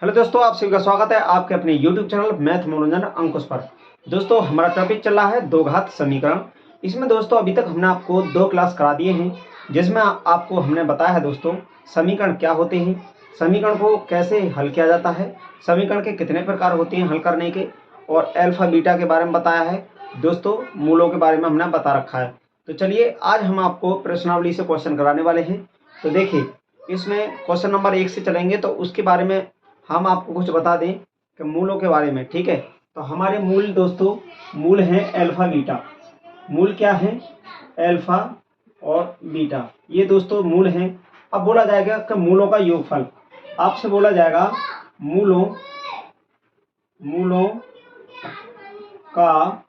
Hello दोस्तों, आप सभी का स्वागत है आपके अपने YouTube चैनल मैथ मनोरंजन अंकुश पर। दोस्तों, हमारा टॉपिक चल रहा है दो घात समीकरण। इसमें दोस्तों अभी तक हमने आपको दो क्लास करा दिए हैं, जिसमें आपको हमने बताया है दोस्तों समीकरण क्या होते हैं, समीकरण को कैसे हल किया जाता है, समीकरण के कितने प्रकार होते हैं हल करने के, और अल्फा बीटा के बारे में बताया है। दोस्तों, मूलों के बारे में हमने बता रखा है। तो चलिए आज हम आपको प्रश्नावली से क्वेश्चन कराने वाले हैं। तो देखिए, इसमें क्वेश्चन नंबर 1 से चलेंगे तो उसके बारे में हम आपको कुछ बता दें कि मूलों के बारे में। ठीक है, तो हमारे मूल दोस्तों मूल हैं अल्फा बीटा। मूल क्या है? अल्फा और बीटा, ये दोस्तों मूल हैं। अब बोला जाएगा कि मूलों का योगफल, आपसे बोला जाएगा मूलों का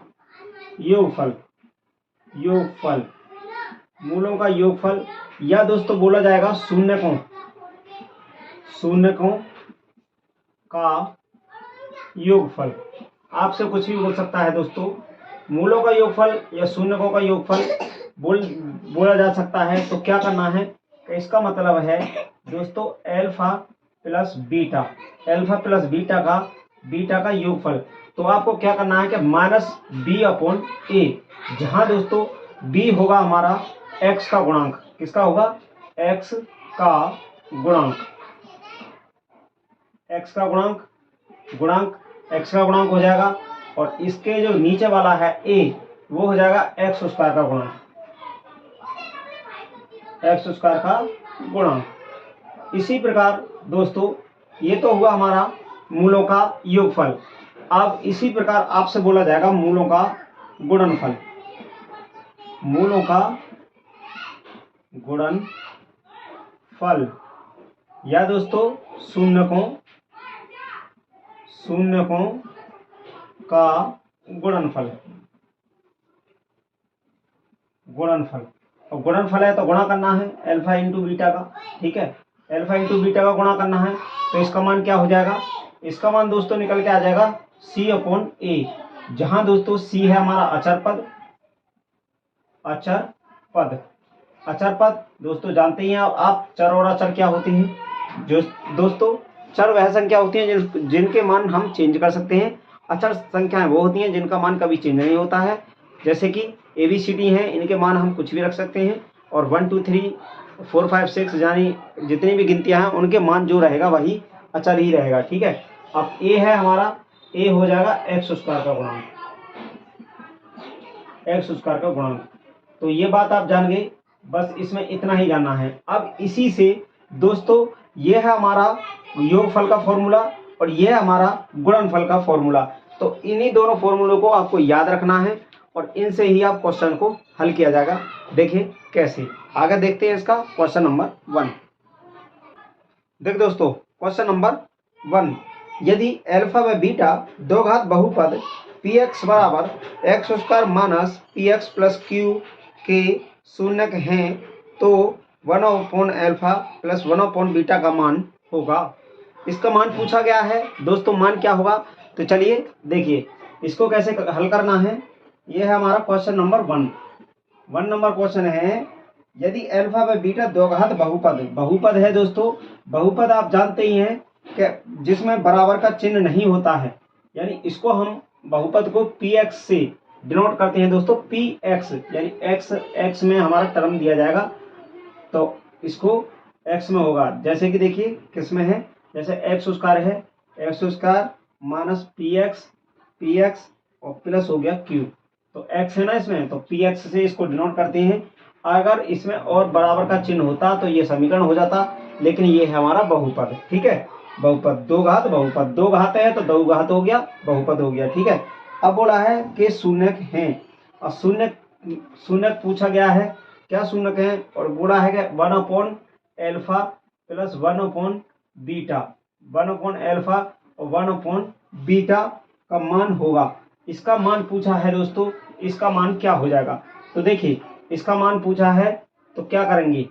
योगफल, मूलों का योगफल, या दोस्तों बोला जाएगा शून्यकों का योगफल। आपसे कुछ भी बोल सकता है दोस्तों, मूलों का योगफल या शून्यकों का योगफल बोला जा सकता है। तो क्या करना है कि इसका मतलब है दोस्तों अल्फा प्लस बीटा का योगफल। तो आपको क्या करना है कि माइनस बी अपॉन ए, जहां दोस्तों बी होगा हमारा एक्स का गुणांक। किसका होगा? एक्स का गुणांक एक्स का गुणांक हो जाएगा। और इसके जो नीचे वाला है ए, वो हो जाएगा एक्स स्क्वायर का गुणांक। इसी प्रकार दोस्तों ये तो हुआ हमारा मूलों का योगफल। अब इसी प्रकार आपसे बोला जाएगा मूलों का गुणनफल। या दोस्तों शून्यकों का गुणनफल। और गुणनफल है तो गुणा करना है अल्फा इंटू बीटा का। ठीक है, अल्फा इंटू बीटा का गुणा करना है। तो इसका मान क्या हो जाएगा? इसका मान दोस्तों निकल के आ जाएगा सी अपॉन ए, जहां दोस्तों सी है हमारा अचर पद। दोस्तों जानते ही हैं आप चर और अचर क्या होते हैं। जो दोस्तों चर वह संख्या होती हैं जिनके मान हम चेंज कर सकते हैं। अचर संख्याएं वो होती हैं जिनका मान कभी चेंज नहीं होता है। जैसे कि ABCD हैं, इनके मान हम कुछ भी रख सकते हैं। और 1 2 3 4 5 6 यानी जितनी भी गिनतियां हैं उनके मान जो रहेगा वही अचर ही रहेगा। ठीक है, अब ए है हमारा, ए हो जाएगा एक्स स्क्वायर का गुणांक। तो ये बात आप जान गए, बस इसमें इतना ही जानना है। अब इसी से दोस्तों ये है हमारा योगफल का फॉर्मूला और ये है हमारा गुणनफल का फॉर्मूला। तो इन्हीं दोनों फॉर्मूलों को आपको याद रखना है और इनसे ही आप क्वेश्चन को हल किया जाएगा। देखिए कैसे, आगे देखते हैं इसका क्वेश्चन नंबर 1। देख दोस्तों, क्वेश्चन नंबर 1, यदि अल्फा व बीटा दो घात बहुपद px बराबर x square minus px plus Q के शून्यक हैं तो 1/अल्फा प्लस 1/बीटा का मान होगा। इसका मान पूछा गया है दोस्तों, मान क्या होगा? तो चलिए देखिए इसको कैसे हल करना है। ये है हमारा क्वेश्चन नंबर 1 नंबर क्वेश्चन है, यदि अल्फा व बीटा दो घात बहुपद है दोस्तों। बहुपद आप जानते ही हैं कि जिसमें बराबर का चिन्ह नहीं होता है, यानी इसको हम बहुपद को px से डिनोट करते हैं दोस्तों। px यानी x में हमारा टर्म दिया जाएगा तो इसको x में होगा। जैसे कि देखिए किस में है, जैसे एक्स स्क्वायर है, एक्स स्क्वायर माइनस px और प्लस हो गया q। तो x है ना इसमें, तो px से इसको डिनोट करते हैं। अगर इसमें और बराबर का चिन्ह होता तो ये समीकरण हो जाता, लेकिन ये है हमारा बहुपद। ठीक है, बहुपद दो घात है तो दो घात हो गया, बहुपद हो गया। ठीक है, अब बोला है कि शून्यक हैं और शून्यक पूछा गया है, क्या शून्यक है? और बोला है कि 1/अल्फा प्लस 1/बीटा, 1/अल्फा और 1/बीटा का मान होगा। इसका मान पूछा है दोस्तों, इसका मान क्या हो जाएगा? तो देखिए इसका मान पूछा है तो क्या करेंगे,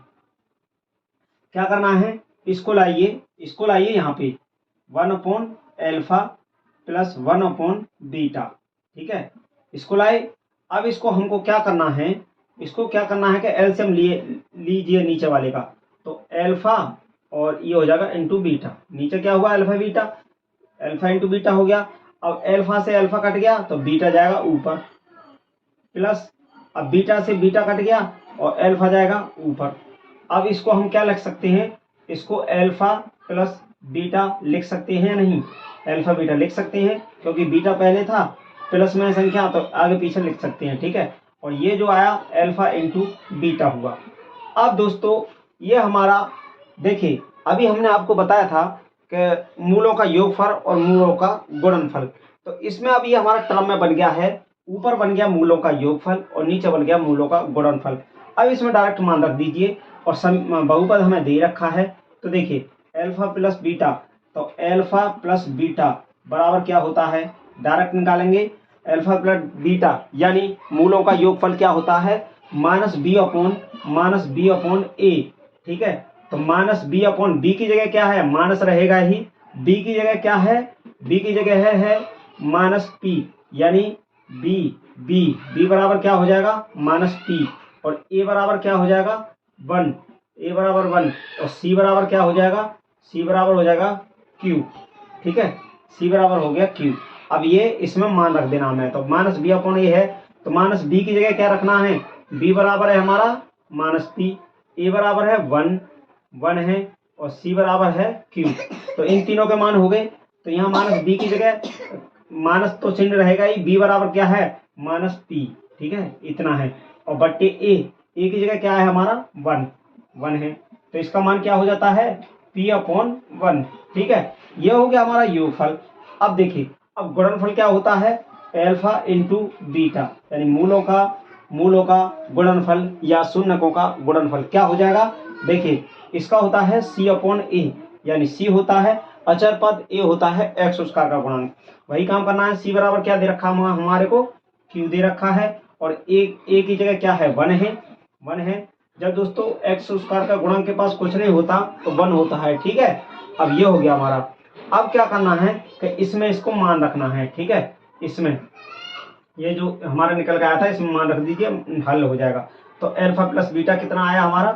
क्या करना है, इसको लाइए यहाँ पे 1/अल्फा प्लस 1/बीटा। ठीक है, इसको लाए। अब इसको हमको क्या करना है, कि एलसीएम लीजिए नीचे वाले का। तो अल्फा और ये हो जाएगा इंटू बीटा। नीचे क्या हुआ, alpha beta, alpha into beta हो गया। अब अल्फा से अल्फा कट गया तो बीटा जाएगा ऊपर, प्लस अब बीटा से बीटा कट गया और अल्फा जाएगा ऊपर। अब इसको हम क्या लिख सकते हैं, इसको अल्फा प्लस बीटा लिख सकते हैं या नहीं, अल्फा बीटा लिख सकते हैं क्योंकि बीटा पहले था, प्लस में संख्या तो आगे पीछे लिख सकते हैं, ठीक है। और ये जो आया अल्फा इंटू बीटा हुआ। अब दोस्तों ये हमारा देखिए, अभी हमने आपको बताया था कि मूलों का योगफल और मूलों का गुणनफल, तो इसमें अब ये हमारा टर्म में बन गया है, ऊपर बन गया मूलों का योगफल और नीचे बन गया मूलों का गुणनफल। अब इसमें डायरेक्ट मान रख दीजिए और बहुपद हमें दे रखा है, तो देखिए अल्फा प्लस बीटा, तो अल्फा प्लस बीटा बराबर क्या होता है, डायरेक्ट निकालेंगे। अल्फा प्लस बीटा यानी मूलों का योगफल क्या होता है, माइनस बी अपॉन ए, ठीक है। तो माइनस बी अपॉन बी की जगह क्या है, माइनस रहेगा ही, बी की जगह क्या है, बी की जगह है माइनस पी, यानी बी बराबर क्या हो जाएगा, माइनस पी, और ए बराबर क्या हो जाएगा 1, ए बराबर 1, और सी बराबर क्या हो जाएगा, सी बराबर हो जाएगा क्यू, ठीक है, सी बराबर हो गया क्यू। अब ये इसमें मान रख देना हमें, तो माइनस बी अपॉन ए है तो माइनस बी की जगह क्या रखना है, बी बराबर है हमारा माइनस पी, ए बराबर है 1 है और सी बराबर है क्यू। तो इन तीनों के मान हो गए, तो यहाँ माइनस बी की जगह माइनस तो चिन्ह रहेगा ही, बी बराबर क्या है माइनस पी, ठीक है, इतना है। और बट्टे ए की जगह क्या है हमारा 1 है, तो इसका मान क्या हो जाता है पी अपॉन 1, ठीक है। यह हो गया हमारा योगफल। अब देखिए, अब गुणनफल क्या होता है, अल्फा इंटू बीटा, यानी मूलों का गुणनफल या शून्यकों का गुणनफल क्या हो जाएगा, देखिए इसका होता है सी अपॉन ए, यानी सी होता है अचर पद, ए होता है एक्स स्क्वायर का गुणांक। वही काम करना है, सी बराबर क्या दे रखा हमारे को, क्यू दे रखा है, और ए की जगह क्या है 1 है। जब दोस्तों एक्स स्क्वायर का गुणांक के पास कुछ नहीं होता तो 1 होता है, ठीक है। अब ये हो गया हमारा। अब क्या करना है कि इसमें इसको मान रखना है, ठीक है, इसमें ये जो हमारा निकल के आया था इसमें मान रख दीजिए, हल हो जाएगा। तो अल्फा प्लस बीटा कितना आया हमारा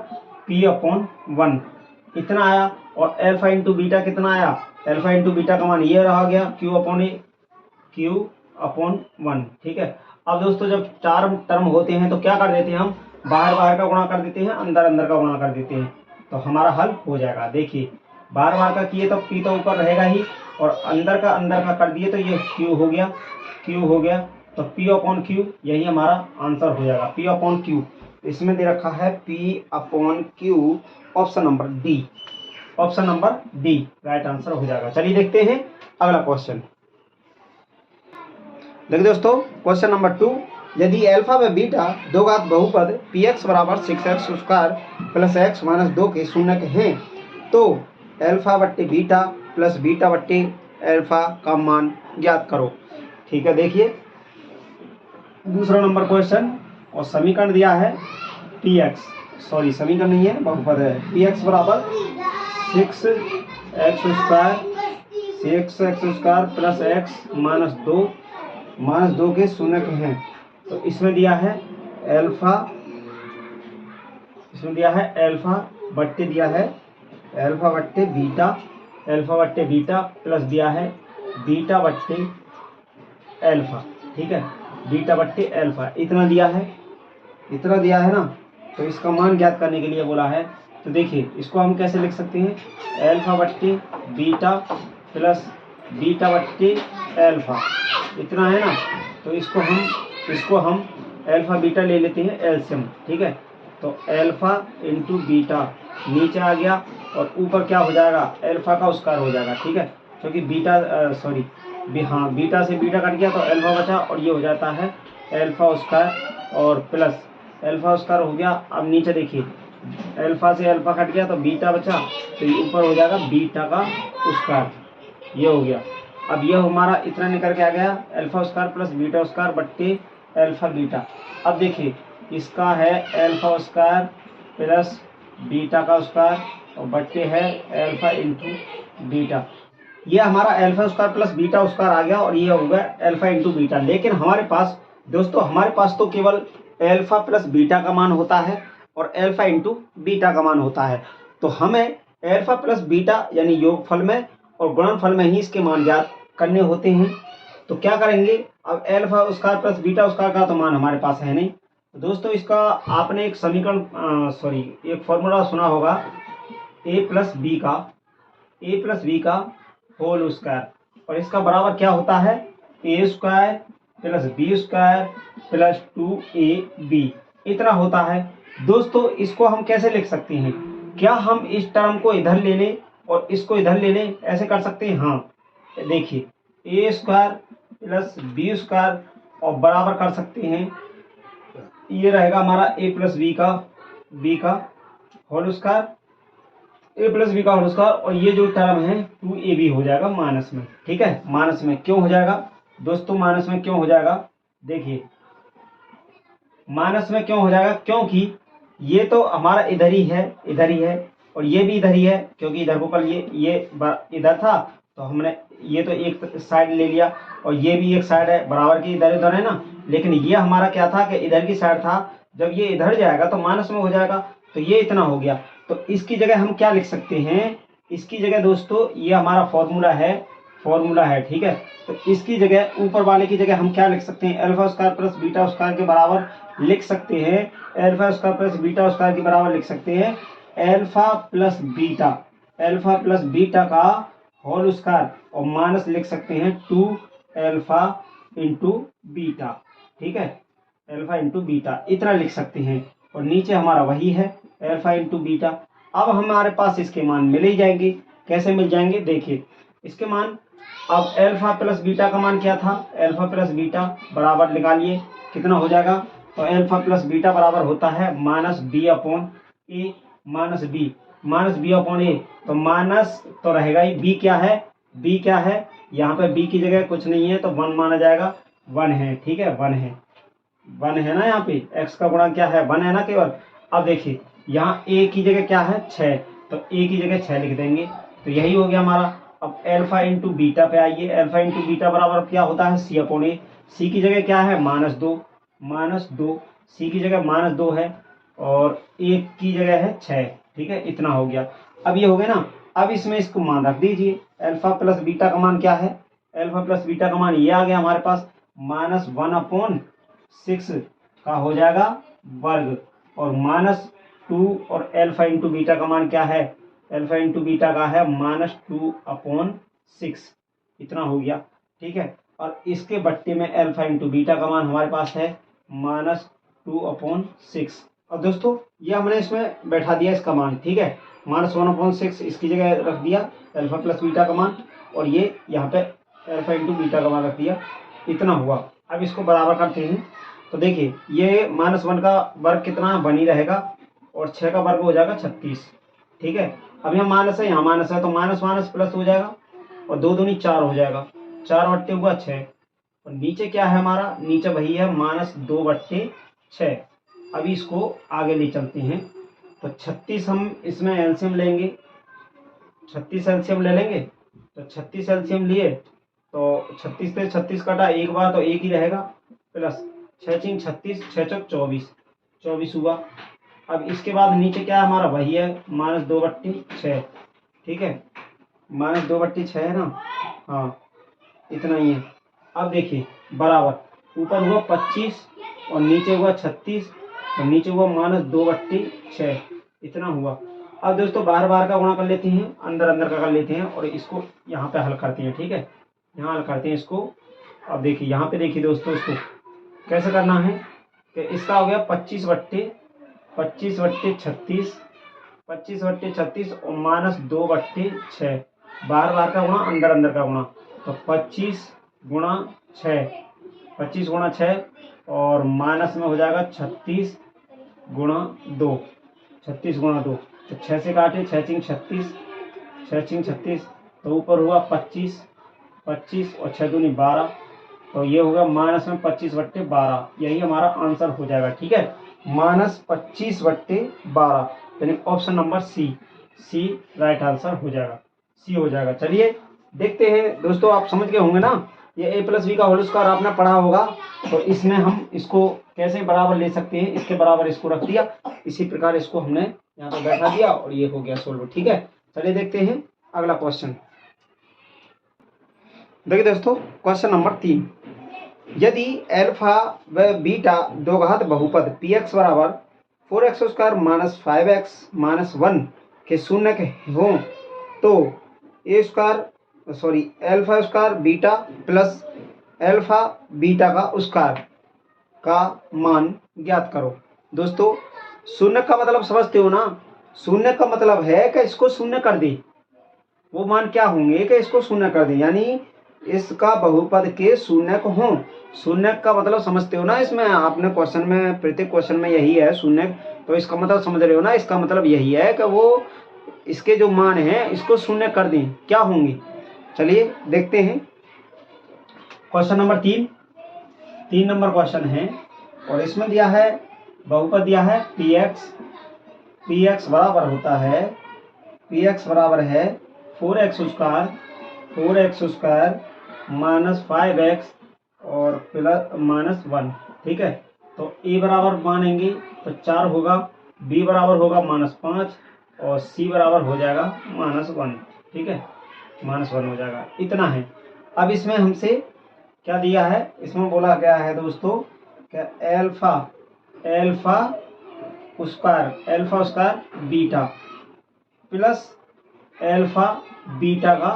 पी अपॉन 1 इतना आया, और अल्फा इंटू बीटा कितना आया, अल्फा इंटू बीटा का मान ये रहा गया क्यू अपॉन 1, ठीक है। अब दोस्तों जब 4 टर्म होते हैं तो क्या कर देते हैं हम, बाहर का गुणा कर देते हैं, अंदर का गुणा कर देते हैं, तो हमारा हल हो जाएगा। देखिए बाहर का किए तो पी तो ऊपर रहेगा ही, और अंदर का कर दिए तो ये क्यू हो गया, तो पी अपॉन क्यू यही हमारा आंसर हो जाएगा, पी अपॉन क्यू। इसमें दे रखा है P upon Q, option number D right answer हो जाएगा। चलिए देखते हैं अगला क्वेश्चन। देखिए दोस्तों क्वेश्चन नंबर 2, यदि अल्फा व बीटा दो घात बहुपद पी एक्स बराबर 6x square plus x minus 2 के शून्यक हैं, तो अल्फा बट्टे बीटा प्लस बीटा बट्टे अल्फा का मान ज्ञात करो। ठीक है, देखिए दूसरा नंबर क्वेश्चन, और समीकरण दिया है समीकरण नहीं है, बहुपद है, पी एक्स बराबर 6x square plus x minus 2 के शून्यक हैं। तो इसमें दिया है अल्फा बट्टे बीटा प्लस दिया है बीटा बट्टे अल्फा, ठीक है, बीटा बट्टे अल्फा इतना दिया है ना। तो इसका मान ज्ञात करने के लिए बोला है, तो देखिए इसको हम कैसे लिख सकते हैं, अल्फा बट्टे बीटा प्लस बीटा बट्टे अल्फा इतना है ना। तो इसको हम अल्फा बीटा ले लेते हैं एलसीएम, ठीक है। तो अल्फा इंटू बीटा नीचे आ गया, और ऊपर क्या हो जाएगा अल्फा का स्क्वायर हो जाएगा, ठीक है, क्योंकि बीटा से बीटा कट गया तो अल्फा बचा, और ये हो जाता है अल्फा स्क्वायर और प्लस अल्फा स्क्वायर हो गया। अब नीचे देखिए अल्फा से अल्फा कट गया तो बीटा बचा, तो ये ऊपर हो जाएगा बीटा का स्क्वायर, ये हो गया। अब ये हमारा इतना निकल के आ गया alpha square plus beta square बट्टे अल्फा बीटा। अब देखिए इसका है अल्फा स्क्वायर प्लस बीटा का स्क्वायर और बट्टे है अल्फा इंटू बीटा। ये हमारा alpha square plus beta square आ गया, और ये हो गया अल्फा इंटू बीटा। लेकिन हमारे पास तो केवल अल्फा प्लस बीटा का मान होता है और अल्फा इंटू बीटा का मान होता है। तो हमें अल्फा प्लस बीटा यानी योगफल में और गुणनफल में ही इसके मान ज्ञात करने होते हैं। तो क्या करेंगे, अब alpha square plus beta square का तो मान हमारे पास है नहीं। तो दोस्तों इसका आपने एक समीकरण एक फॉर्मूला सुना होगा ए प्लस बी का होल स्क्वायर, और इसका बराबर क्या होता है, A square plus B square plus 2ab इतना होता है। दोस्तों इसको हम कैसे लिख सकते हैं, क्या हम इस टर्म को इधर ले लें और इसको इधर ले लें, ऐसे कर सकते हैं? हाँ, देखिए ए स्क्वायर प्लस बी स्क्वायर और बराबर कर सकते हैं, ये रहेगा हमारा ए प्लस बी का होल स्क्वायर, ए प्लस बी का होल स्क्वायर, और ये जो टर्म है 2ab हो जाएगा माइनस में। ठीक है, माइनस में क्यों हो जाएगा दोस्तों, माइनस में क्यों हो जाएगा, देखिए माइनस में क्यों हो जाएगा, क्योंकि ये तो हमारा इधर ही है और ये भी इधर ही है, क्योंकि इधर को कल ये इधर था तो हमने ये तो एक साइड ले लिया और ये भी एक साइड है, बराबर की इधर उधर है ना, लेकिन ये हमारा क्या था कि इधर की साइड था, जब ये इधर जाएगा तो माइनस में हो जाएगा, तो ये इतना हो गया। तो इसकी जगह हम क्या लिख सकते हैं, इसकी जगह दोस्तों ये हमारा फॉर्मूला है, ठीक है। तो इसकी जगह ऊपर वाले की जगह हम क्या लिख सकते हैं, alpha square plus beta square के बराबर लिख सकते हैं, alpha square plus beta square के बराबर लिख सकते हैं अल्फा प्लस बीटा का होल स्क्वायर, और माइनस लिख सकते हैं 2 अल्फा इंटू बीटा। ठीक है, अल्फा इंटू बीटा इतना लिख सकते हैं, और नीचे हमारा वही है अल्फा इंटू बीटा। अब हमारे पास इसके मान मिल ही जाएंगे। कैसे मिल जाएंगे, देखिए इसके मान, अब अल्फा प्लस बीटा का मान क्या था, अल्फा प्लस बीटा बराबर निकालिए कितना हो जाएगा, तो अल्फा प्लस बीटा बराबर होता है माइनस बी अपॉन ए, माइनस बी अपॉन ए, तो माइनस तो रहेगा ही, बी क्या है, यहाँ पे बी की जगह कुछ नहीं है तो 1 माना जाएगा, 1 है। ठीक है, 1 है ना, यहाँ पे x का गुणा क्या है, 1 है ना केवल। अब देखिए यहाँ a की जगह क्या है 6, तो a की जगह 6 लिख देंगे, तो यही हो गया हमारा। अब अल्फा इंटू बीटा पे आइए, अल्फा इंटू बीटा बराबर क्या होता है सी अपॉन ए, सी की जगह क्या है -2, सी की जगह -2 है और a की जगह है 6। ठीक है, इतना हो गया। अब ये हो गया ना, अब इसमें इसको मान रख दीजिए, अल्फा प्लस बीटा का मान क्या है, अल्फा प्लस बीटा का मान ये आ गया हमारे पास -1/6 का हो जाएगा वर्ग, और -2, और अल्फा इंटू बीटा का मान क्या है, अल्फा इंटू बीटा का है -2/6 इतना हो गया। ठीक है, और इसके बट्टे में अल्फा इंटू बीटा का मान हमारे पास है -2/6। अब दोस्तों ये हमने इसमें बैठा दिया इसका मान। ठीक है, -1/6 इसकी जगह रख दिया अल्फा प्लस बीटा का मान, और ये यहाँ पे अल्फा इंटू बीटा का मान रख दिया, इतना हुआ। अब इसको बराबर करते हैं, तो देखिए ये -1 का वर्ग कितना बनी रहेगा, और 6 का वर्ग हो जाएगा 36। ठीक है, अब यहाँ माइनस है, यहाँ माइनस है, तो माइनस माइनस प्लस हो जाएगा, और 2 दूनी 4 हो जाएगा, 4 बट्टे हुआ 6, और नीचे क्या है हमारा, नीचे वही है -2/6। अभी इसको आगे ले चलते हैं, तो 36 हम इसमें एलसीएम लेंगे, 36 एलसीएम ले लेंगे, तो 36 एलसीएम लिए तो 36 से 36 कटा एक बार तो एक ही रहेगा, प्लस 6 × 36, 6 × 24 हुआ। अब इसके बाद नीचे क्या है हमारा, वही है -2/6। ठीक है, -2/6 है ना, हाँ इतना ही है। अब देखिए बराबर ऊपर हुआ 25 और नीचे हुआ 36 और नीचे हुआ -2/6 इतना हुआ। अब दोस्तों बार बार का गुणा कर लेते हैं, अंदर अंदर का कर लेते हैं, और इसको यहाँ पे हल करते हैं। ठीक है, यहाँ हल करते हैं इसको। अब देखिए यहाँ पे देखिए दोस्तों, इसको कैसे करना है कि इसका हो गया 25/36 और -2/6, बार बार का गुणा अंदर अंदर का गुणा, तो 25 × 6 और माइनस में हो जाएगा 36 × 2, तो 6 से काटे, 6 × 36, तो ऊपर हुआ 25 और 6 दूनी 12, तो ये होगा -25/12, यही हमारा आंसर हो जाएगा। ठीक है, -25/12 यानी option number C right answer हो जाएगा, सी हो जाएगा। चलिए देखते हैं दोस्तों, आप समझ गए होंगे ना, ये a प्लस बी का होल स्क्वायर आपने पढ़ा होगा, तो इसमें हम इसको कैसे बराबर ले सकते हैं, इसके बराबर इसको रख दिया, इसी प्रकार इसको हमने यहाँ पर बैठा दिया और ये हो गया सोल्व। ठीक है, चलिए देखते हैं अगला क्वेश्चन। देखिए दोस्तों, क्वेश्चन नंबर 3, यदि अल्फा व बीटा दो घात बहुपद px बराबर 4x² माइनस 5x माइनस 1 के शून्य के हों तो alpha square beta plus alpha beta का स्क्वायर का मान ज्ञात करो। दोस्तों, शून्य का मतलब समझते हो ना? शून्य का मतलब है कि इसको शून्य कर दे, वो मान क्या होंगे कि इसको शून्य कर दे, यानी इसका बहुपद के शून्य को हों। शून्य का मतलब समझते हो ना? इसमें आपने क्वेश्चन में, प्रत्येक क्वेश्चन में यही है शून्य, तो इसका मतलब समझ रहे हो ना? इसका मतलब यही है कि वो इसके जो मान है इसको शून्य कर दें, क्या होंगे। चलिए देखते हैं क्वेश्चन नंबर 3 नंबर क्वेश्चन है, और इसमें दिया है बहुपद दिया है px बराबर होता है, px बराबर है 4x² माइनस 5x और प्लस माइनस 1। ठीक है, तो a बराबर मानेंगे तो 4 होगा, b बराबर होगा -5 और c बराबर हो जाएगा -1। ठीक है, -1 हो जाएगा, इतना है। अब इसमें हमसे क्या दिया है, इसमें बोला गया है दोस्तों कि alpha square beta plus alpha beta का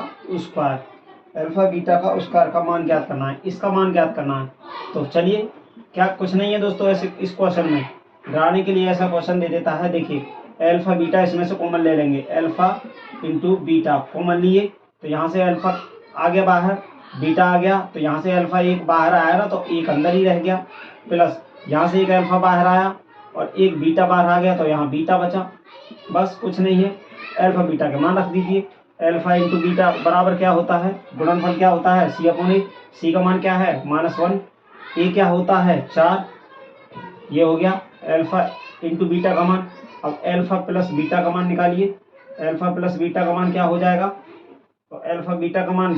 स्क्वायर का मान ज्ञात करना है, इसका मान ज्ञात करना है। तो चलिए, क्या कुछ नहीं है दोस्तों, ऐसे इस क्वेश्चन में डराने के लिए ऐसा क्वेश्चन दे देता है। देखिए, अल्फा बीटा इसमें से कॉमन ले लेंगे, अल्फा इंटू बीटा कॉमन लिए तो यहाँ से अल्फा आ गया बाहर, बीटा आ गया, तो यहाँ से अल्फा एक बाहर आया ना, तो एक अंदर ही रह गया, प्लस यहाँ से एक अल्फा बाहर आया और एक बीटा बाहर आ गया, तो यहाँ बीटा बचा। बस कुछ नहीं है, अल्फा बीटा का मान रख दीजिए। अल्फा इंटू बीटा बराबर क्या होता है, गुणनफल क्या होता है, c/a। c का मान क्या है, -1, a क्या होता है 4, ये हो गया अल्फा इंटू बीटा का मान। अब अल्फा प्लस बीटा का मान निकालिए, अल्फा प्लस बीटा का मान क्या हो जाएगा, तो अल्फा बीटा का मान,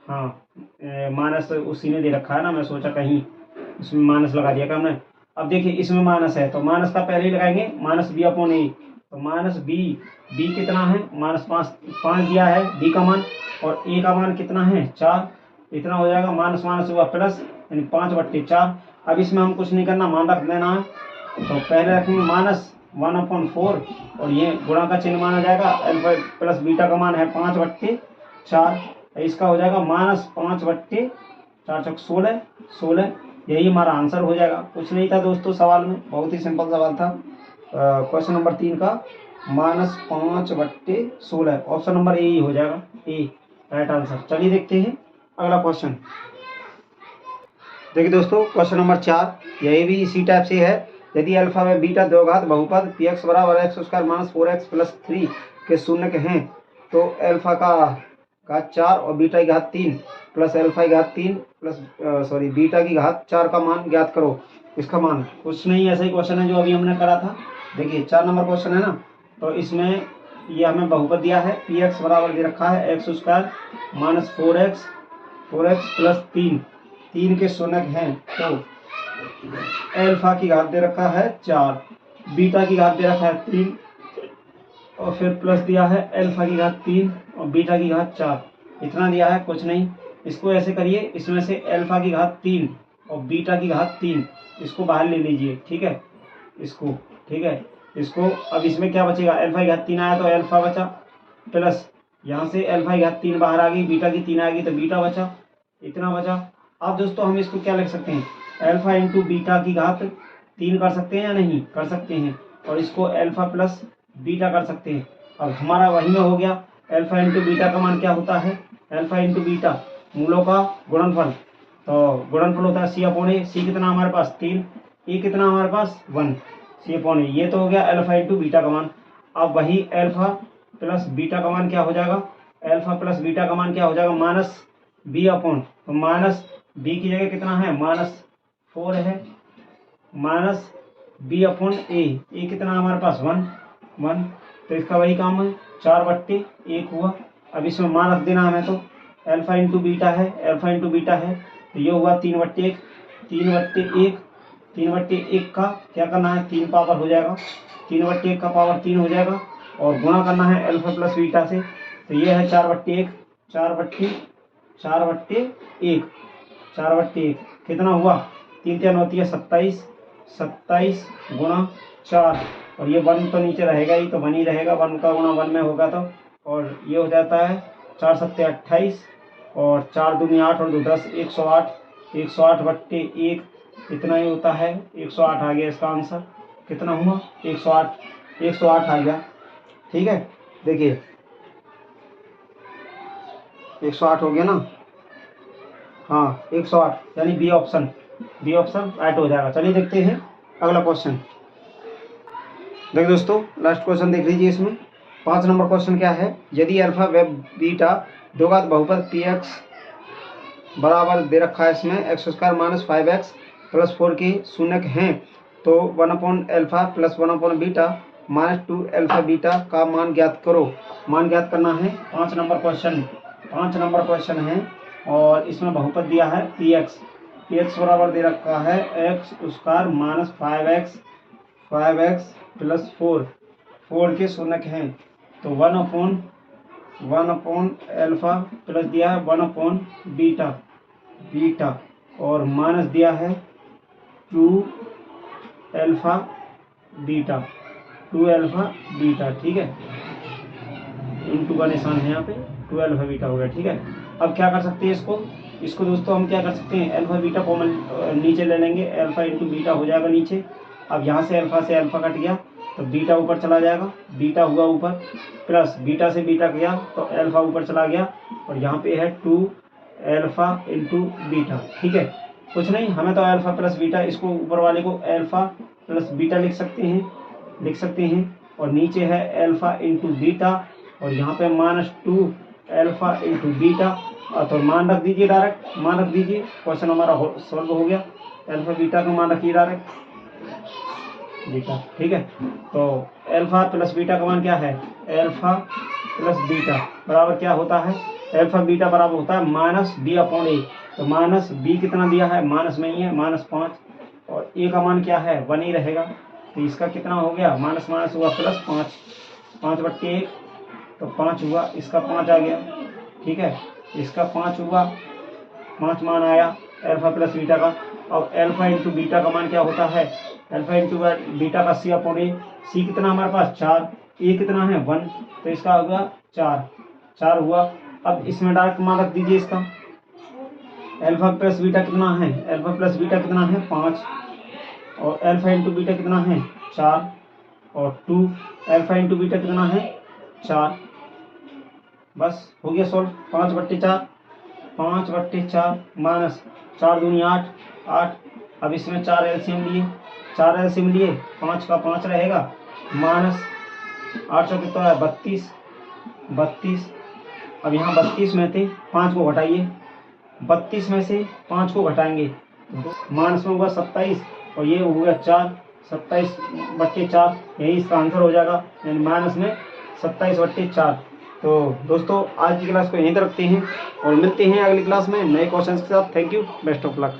हाँ माइनस उसी ने दे रखा है ना, मैं सोचा कहीं इसमें माइनस लगा दिया क्या हमने। अब देखिए, इसमें माइनस है तो माइनस का पहले ही लगाएंगे, -b/a, तो -b कितना है, -5 दिया है b का मान, और a का मान कितना है 4, इतना हो जाएगा, माइनस माइनस हुआ प्लस, यानी 5/4। अब इसमें हम कुछ नहीं करना, मान रख देना है। तो पहले रखेंगे -1/4 और ये गुणा का चिन्ह माना जाएगा, अल्फा प्लस बीटा का मान है 5/4, इसका हो जाएगा -5/4 16। यही हमारा आंसर हो जाएगा। कुछ नहीं था दोस्तों सवाल में, बहुत ही सिंपल सवाल था। क्वेश्चन नंबर 3 का -5/16, ऑप्शन नंबर ए ही हो जाएगा, ए राइट आंसर। चलिए देखते हैं अगला क्वेश्चन। देखिए दोस्तों, क्वेश्चन नंबर 4, यही भी इसी टाइप से है। यदि अल्फा व बीटा दो घात बहुपद px बराबर x² माइनस 4x प्लस 3 के शून्य के हैं तो अल्फा का घात 4 और बीटा की घात 3 प्लस अल्फा की घात 3 प्लस बीटा की घात 4 का मान ज्ञात करो। इसका मान कुछ नहीं, ऐसा ही क्वेश्चन है जो अभी हमने करा था। देखिए 4 नंबर क्वेश्चन है ना, तो इसमें ये हमें बहुपद दिया है, px बराबर दे रखा है x² माइनस 4x प्लस 3 के शून्य हैं तो अल्फा की घात दे रखा है 4, बीटा की घात दे रखा है 3 और फिर प्लस दिया है अल्फा की घात 3 और बीटा की घात 4, इतना दिया है। कुछ नहीं, इसको ऐसे करिए, इसमें से अल्फा की घात 3 और बीटा की घात 3 इसको बाहर ले लीजिए। ठीक है, इसको, ठीक है, इसको। अब इसमें क्या बचेगा, अल्फा की घात 3 आया तो अल्फा बचा, प्लस यहाँ से अल्फा की घात 3 बाहर आ गई, बीटा की 3 आ गई तो बीटा बचा, इतना बचा। अब दोस्तों हम इसको क्या लिख सकते हैं, अल्फा इंटू बीटा की घात 3 कर सकते हैं या नहीं कर सकते हैं, और इसको अल्फा प्लस बीटा कर सकते हैं। अब हमारा वही में हो गया, अल्फा इंटू बीटा का मान क्या होता है, अल्फा इंटू बीटा मूलों का गुणनफल, तो गुणनफल होता है c/a। c कितना हमारे पास 3, a कितना हमारे पास 1, c/a, ये तो हो गया अल्फा इंटू बीटा का मान। अब वही अल्फा प्लस बीटा का मान क्या हो जाएगा, अल्फा प्लस बीटा का मान क्या हो जाएगा, -b/, तो -b की जगह कितना है, -4 है, -b/a कितना हमारे पास 1, तो इसका वही काम है, 4/1 हुआ। अब इसमें मान रख देना हमें, तो अल्फा इंटू बीटा है, तो ये हुआ 3/1 का क्या करना है, 3 पावर हो जाएगा, 3/1 का पावर 3 हो जाएगा, और गुणा करना है अल्फा प्लस बीटा से। तो ये है 4/1, 4/1 कितना हुआ, 3 3 होती है 27, 27 गुणा 4, और ये 1 तो नीचे रहेगा ही, तो 1 ही रहेगा, 1 का गुणा 1 में होगा तो, और ये हो जाता है 4 7 28, और 4 दूनी 8 और 2 10, 108, 108/1 इतना ही होता है, 108 आ गया इसका आंसर। कितना हुआ, 108, 108 आ गया। ठीक है, देखिए 108 हो गया ना, हाँ 108, यानी बी ऑप्शन राइट हो जाएगा। चलिए देखते हैं अगला क्वेश्चन। देखिए दोस्तों, लास्ट क्वेश्चन देख लीजिए। इसमें 5 नंबर क्वेश्चन क्या है, यदि अल्फा व बीटा दो घात बहुपद पी एक्स बराबर दे रखा है, इसमें x² - 5x + 4 के शून्यक हैं, तो 1/अल्फा + 1/बीटा - 2 बीटा का मान ज्ञात करो। मान ज्ञात करना है। 5 नंबर क्वेश्चन है, और इसमें बहुपद दिया है पी एक्स बराबर दे रखा है x² - 5x + 4 के शून्यक हैं। तो 1/अल्फा प्लस दिया है 1/बीटा, और माइनस दिया है 2 बीटा, ठीक है, इंटू का निशान है यहाँ पे, 2 बीटा हो गया। ठीक है, अब क्या कर सकते हैं इसको दोस्तों, हम क्या कर सकते हैं, अल्फा बीटा कॉमन नीचे ले लेंगे, अल्फा इंटू बीटा हो जाएगा नीचे। अब यहाँ से अल्फा कट गया तो बीटा ऊपर चला जाएगा, बीटा हुआ ऊपर, प्लस बीटा से बीटा गया तो अल्फा ऊपर चला गया, और यहाँ पे है 2 इंटू बीटा। ठीक है, कुछ नहीं, हमें तो अल्फा प्लस बीटा, इसको ऊपर वाले को अल्फा प्लस बीटा लिख सकते हैं, और नीचे है अल्फा इंटू बीटा, और यहाँ पे -2 अल्फा इंटू बीटा। तो मान रख दीजिए, डायरेक्ट मान रख दीजिए, क्वेश्चन हमारा सॉल्व हो गया। अल्फा बीटा का मान रखिए डायरेक्ट बीटा। ठीक है, तो अल्फा प्लस बीटा का मान क्या है, अल्फा प्लस बीटा बराबर क्या होता है, अल्फा बीटा बराबर होता है -b/a। तो -b कितना दिया है, माइनस में ही है, -5, और a का मान क्या है, 1 ही रहेगा। तो इसका कितना हो गया, माइनस हुआ प्लस 5/1, तो 5 हुआ, इसका 5 आ गया। ठीक है, इसका 5 हुआ, 5 मान आया अल्फा प्लस बीटा का। अब अल्फा इंटू बीटा का मान क्या होता है, अल्फा इंटू बीटा का c/a, c कितना हमारे पास 4, a कितना है 1, तो इसका होगा 4 हुआ। अब इसमें डायरेक्ट मान रख दीजिए इसका, अल्फा प्लस बीटा कितना है, 5, और अल्फा इंटू बीटा कितना है 4, और 2 अल्फा इंटू बीटा कितना है 4। बस हो गया सॉल्व। 5/4 माइनस 4 दूनी 8। अब इसमें 4 एलसीएम लिए, 5 का 5 रहेगा, माइनस 8 कितना है 32। अब यहाँ 32 में थे 5 को घटाइए, 32 में से 5 को घटाएंगे, माइनस में होगा 27, और ये हो गया 4, 27/4, यही इसका आंसर हो जाएगा, यानी माइनस में 27/4। तो दोस्तों आज की क्लास को यहीं तक रखते हैं, और मिलते हैं अगली क्लास में नए क्वेश्चंस के साथ। Thank you, best of luck.